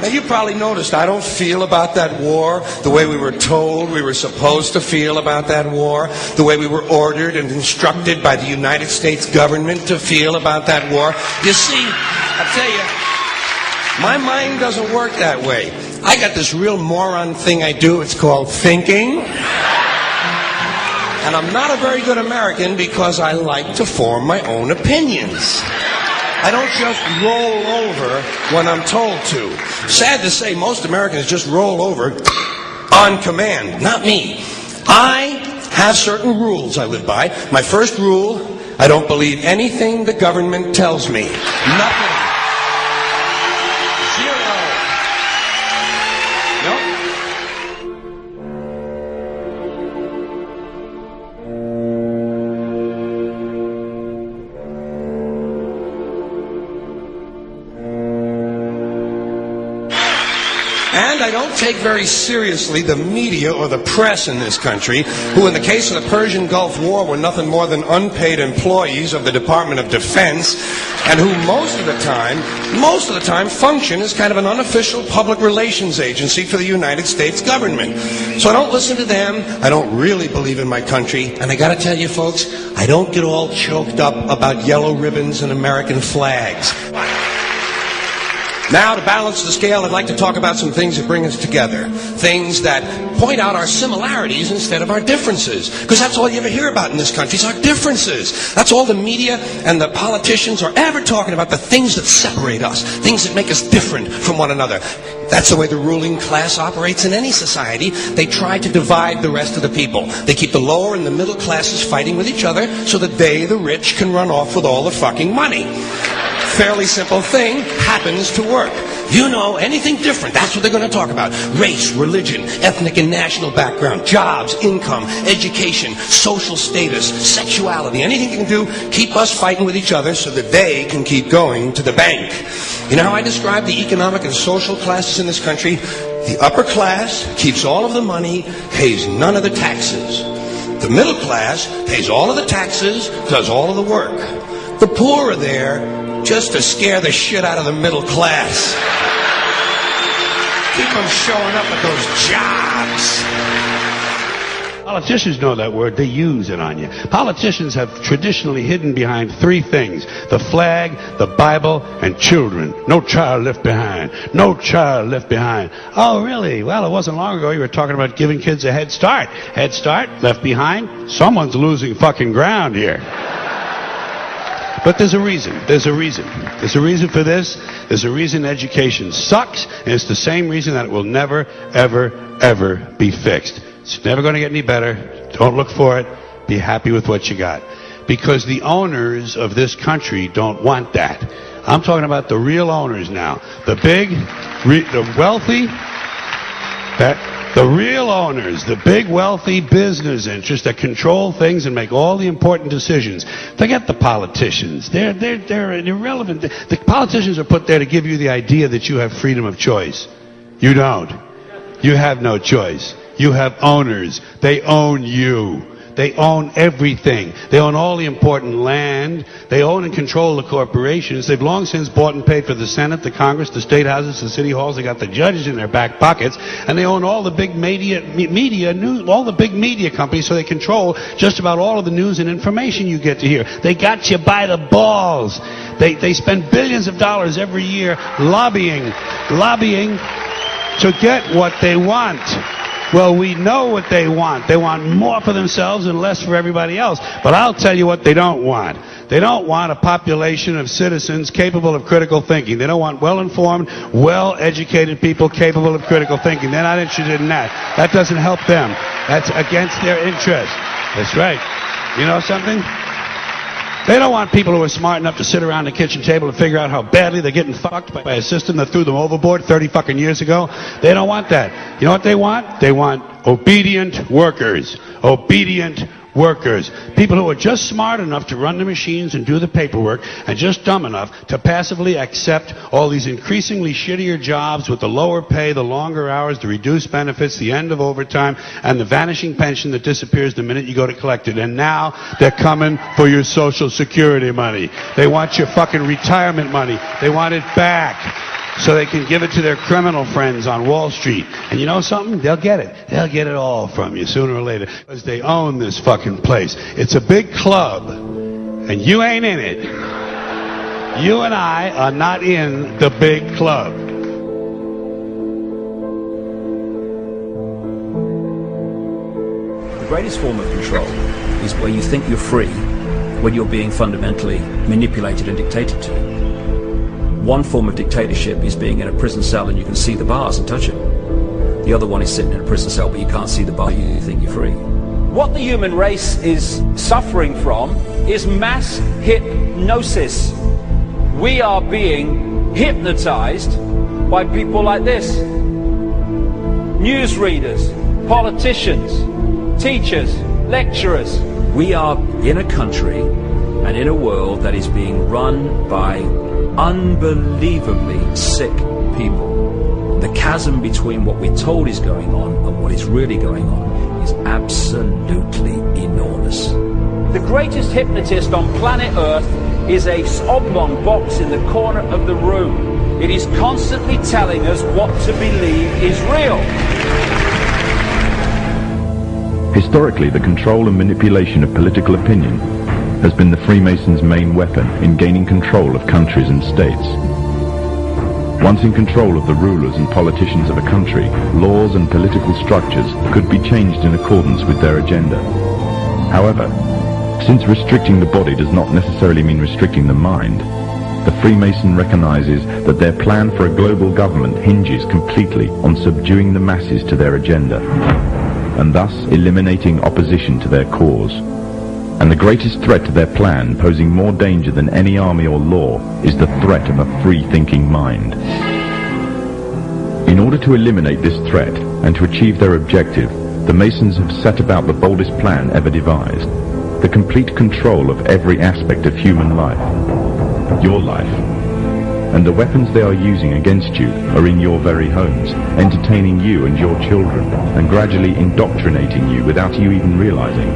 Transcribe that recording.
Now, you probably noticed I don't feel about that war the way we were told we were supposed to feel about that war, the way we were ordered and instructed by the United States government to feel about that war. You see, I tell you, my mind doesn't work that way. I got this real moron thing I do. It's called thinking. And I'm not a very good American because I like to form my own opinions. I don't just roll over when I'm told to. Sad to say, most Americans just roll over on command. Not me. I have certain rules I live by. My first rule, I don't believe anything the government tells me. Nothing. Zero. Nope. And I don't take very seriously the media or the press in this country, who in the case of the Persian Gulf War were nothing more than unpaid employees of the Department of Defense, and who most of the time function as kind of an unofficial public relations agency for the United States government. So I don't listen to them, I don't really believe in my country, and I gotta tell you folks, I don't get all choked up about yellow ribbons and American flags. Now, to balance the scale, I'd like to talk about some things that bring us together. Things that point out our similarities instead of our differences. Because that's all you ever hear about in this country is our differences. That's all the media and the politicians are ever talking about, the things that separate us, things that make us different from one another. That's the way the ruling class operates in any society. They try to divide the rest of the people. They keep the lower and the middle classes fighting with each other so that they, the rich, can run off with all the fucking money. Fairly simple thing, happens to work. You know, anything different, that's what they're going to talk about. Race, religion, ethnic and national background, jobs, income, education, social status, sexuality, anything you can do, keep us fighting with each other so that they can keep going to the bank. You know how I describe the economic and social classes in this country? The upper class keeps all of the money, pays none of the taxes. The middle class pays all of the taxes, does all of the work. The poor are there just to scare the shit out of the middle class. Keep them showing up at those jobs. Politicians know that word. They use it on you. Politicians have traditionally hidden behind three things: the flag, the Bible, and children. No child left behind. No child left behind. Oh, really? Well, it wasn't long ago you were talking about giving kids a head start. Head start, left behind. Someone's losing fucking ground here. But there's a reason. There's a reason. There's a reason for this. There's a reason education sucks, and it's the same reason that it will never, ever, ever be fixed. It's never going to get any better. Don't look for it. Be happy with what you got. Because the owners of this country don't want that. I'm talking about the real owners now. The big, the wealthy, the real owners, the big wealthy business interests that control things and make all the important decisions. Forget the politicians. They're irrelevant. The politicians are put there to give you the idea that you have freedom of choice. You don't. You have no choice. You have owners. They own you. They own everything. They own all the important land. They own and control the corporations. They've long since bought and paid for the Senate, the Congress, the state houses, the city halls. They got the judges in their back pockets, and they own all the big all the big media companies. So they control just about all of the news and information you get to hear. They got you by the balls. They spend billions of dollars every year lobbying to get what they want. Well, we know what they want. They want more for themselves and less for everybody else. But I'll tell you what they don't want. They don't want a population of citizens capable of critical thinking. They don't want well-informed, well-educated people capable of critical thinking. They're not interested in that. That doesn't help them. That's against their interest. That's right. You know something? They don't want people who are smart enough to sit around the kitchen table and figure out how badly they're getting fucked by a system that threw them overboard 30 fucking years ago. They don't want that. You know what they want? They want obedient workers. Obedient workers. People who are just smart enough to run the machines and do the paperwork, and just dumb enough to passively accept all these increasingly shittier jobs with the lower pay, the longer hours, the reduced benefits, the end of overtime, and the vanishing pension that disappears the minute you go to collect it. And now they're coming for your Social Security money. They want your fucking retirement money. They want it back. so they can give it to their criminal friends on Wall Street. And you know something? They'll get it. They'll get it all from you sooner or later, because they own this fucking place. It's a big club, and you ain't in it. You and I are not in the big club. The greatest form of control is where you think you're free when you're being fundamentally manipulated and dictated to. One form of dictatorship is being in a prison cell and you can see the bars and touch them. The other one is sitting in a prison cell but you can't see the bar, you think you're free. What the human race is suffering from is mass hypnosis. We are being hypnotized by people like this. Newsreaders, politicians, teachers, lecturers. We are in a country and in a world that is being run by unbelievably sick people. The chasm between what we're told is going on and what is really going on is absolutely enormous. The greatest hypnotist on planet Earth is a oblong box in the corner of the room. It is constantly telling us what to believe is real. Historically, the control and manipulation of political opinion has been the Freemasons' main weapon in gaining control of countries and states. Once in control of the rulers and politicians of a country, laws and political structures could be changed in accordance with their agenda. However, since restricting the body does not necessarily mean restricting the mind, the Freemason recognizes that their plan for a global government hinges completely on subduing the masses to their agenda, and thus eliminating opposition to their cause. And the greatest threat to their plan, posing more danger than any army or law, is the threat of a free-thinking mind. In order to eliminate this threat and to achieve their objective, the Masons have set about the boldest plan ever devised: the complete control of every aspect of human life, your life. And the weapons they are using against you are in your very homes, entertaining you and your children, and gradually indoctrinating you without you even realizing.